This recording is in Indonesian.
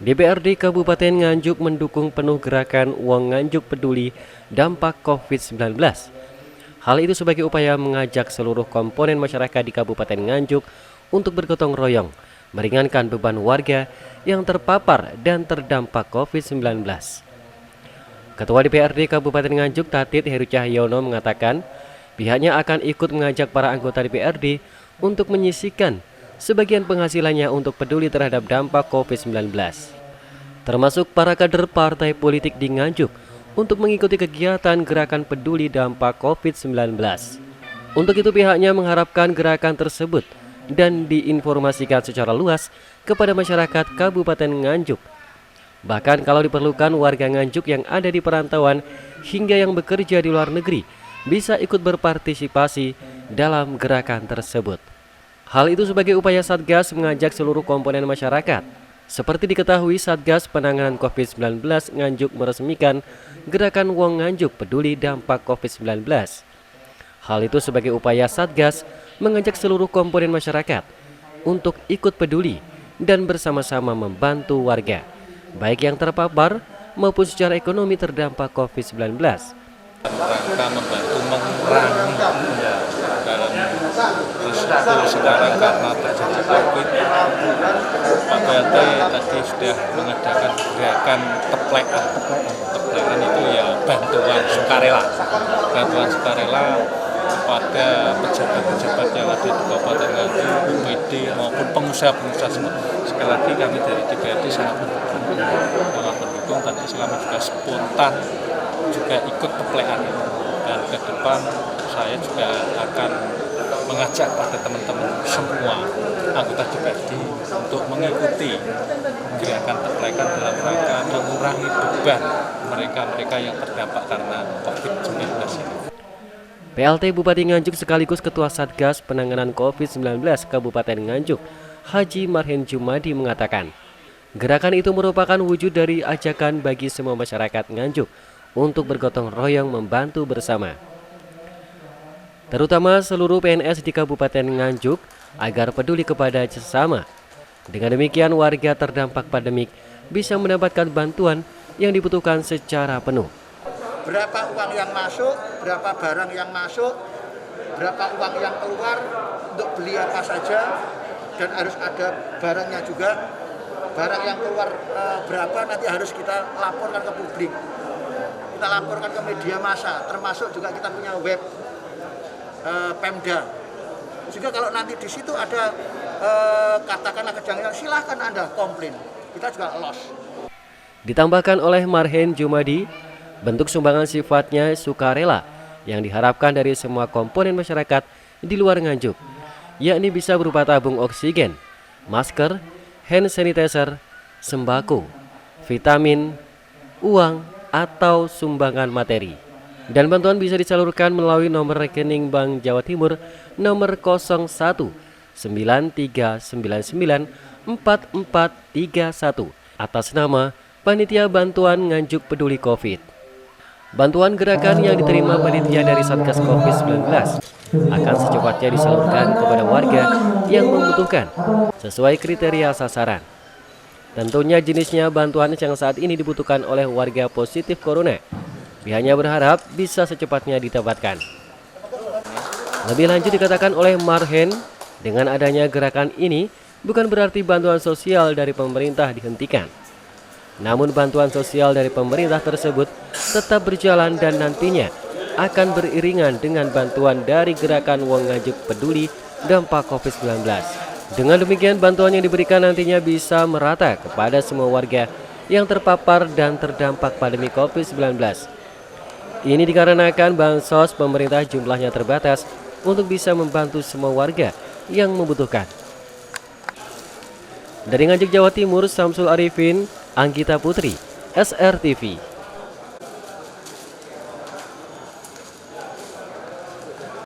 DPRD Kabupaten Nganjuk mendukung penuh gerakan Uang Nganjuk Peduli Dampak COVID-19. Hal itu sebagai upaya mengajak seluruh komponen masyarakat di Kabupaten Nganjuk untuk bergotong royong, meringankan beban warga yang terpapar dan terdampak COVID-19. Ketua DPRD Kabupaten Nganjuk Tatit Heru Cahyono mengatakan pihaknya akan ikut mengajak para anggota DPRD untuk menyisihkan sebagian penghasilannya untuk peduli terhadap dampak COVID-19, termasuk para kader partai politik di Nganjuk untuk mengikuti kegiatan gerakan peduli dampak COVID-19. Untuk itu pihaknya mengharapkan gerakan tersebut dan diinformasikan secara luas kepada masyarakat Kabupaten Nganjuk. Bahkan kalau diperlukan, warga Nganjuk yang ada di perantauan hingga yang bekerja di luar negeri bisa ikut berpartisipasi dalam gerakan tersebut. Hal itu sebagai upaya Satgas mengajak seluruh komponen masyarakat. Seperti diketahui, Satgas Penanganan COVID-19 Nganjuk meresmikan gerakan Uang Nganjuk Peduli Dampak COVID-19. Hal itu sebagai upaya Satgas mengajak seluruh komponen masyarakat untuk ikut peduli dan bersama-sama membantu warga, baik yang terpapar maupun secara ekonomi terdampak COVID-19. Rangka membantu mengurangi dalam risiko sekarang karena terjadi COVID. Pak PLT tadi sudah mengadakan gerakan teplekan. Teplekan itu ya bantuan sukarela kepada pejabat-pejabat yang ada di Kabupaten Nganjuk, BPD maupun pengusaha-pengusaha semua. Sekali lagi kami dari DPRD sangat mendukung. Tadi selama juga spontan juga ikut teplekan, dan ke depan saya juga akan mengajak pada teman-teman semua anggota DPRD untuk mengikuti gerakan teplekan dalam rangka mengurangi beban mereka yang terdampak karena COVID-19 ini. PLT Bupati Nganjuk sekaligus Ketua Satgas Penanganan COVID-19 Kabupaten Nganjuk, Haji Marhen Jumadi mengatakan, gerakan itu merupakan wujud dari ajakan bagi semua masyarakat Nganjuk untuk bergotong royong membantu bersama, terutama seluruh PNS di Kabupaten Nganjuk agar peduli kepada sesama. Dengan demikian warga terdampak pandemik bisa mendapatkan bantuan yang dibutuhkan secara penuh. Berapa uang yang masuk, berapa barang yang masuk, berapa uang yang keluar untuk beli apa saja, dan harus ada barangnya juga. Barang yang keluar berapa nanti harus kita laporkan ke publik, kita laporkan ke media massa, termasuk juga kita punya web Pemda. Juga kalau nanti di situ ada katakanlah kejanggalan, silahkan Anda komplain, kita juga loss. Ditambahkan oleh Marhen Jumadi, bentuk sumbangan sifatnya sukarela yang diharapkan dari semua komponen masyarakat di luar Nganjuk, yakni bisa berupa tabung oksigen, masker, hand sanitizer, sembako, vitamin, uang, atau sumbangan materi. Dan bantuan bisa disalurkan melalui nomor rekening Bank Jawa Timur nomor 0193994431 atas nama Panitia Bantuan Nganjuk Peduli COVID. Bantuan gerakan yang diterima panitia dari Satgas COVID-19 akan secepatnya disalurkan kepada warga yang membutuhkan sesuai kriteria sasaran. Tentunya jenisnya bantuan yang saat ini dibutuhkan oleh warga positif corona. Pihaknya berharap bisa secepatnya didapatkan. Lebih lanjut dikatakan oleh Marhen, dengan adanya gerakan ini bukan berarti bantuan sosial dari pemerintah dihentikan. Namun bantuan sosial dari pemerintah tersebut tetap berjalan dan nantinya akan beriringan dengan bantuan dari gerakan Uang Nganjuk Peduli Dampak COVID-19. Dengan demikian bantuan yang diberikan nantinya bisa merata kepada semua warga yang terpapar dan terdampak pandemi COVID-19. Ini dikarenakan bansos pemerintah jumlahnya terbatas untuk bisa membantu semua warga yang membutuhkan. Dari Nganjuk, Jawa Timur, Samsul Arifin, Anggita Putri, SRTV.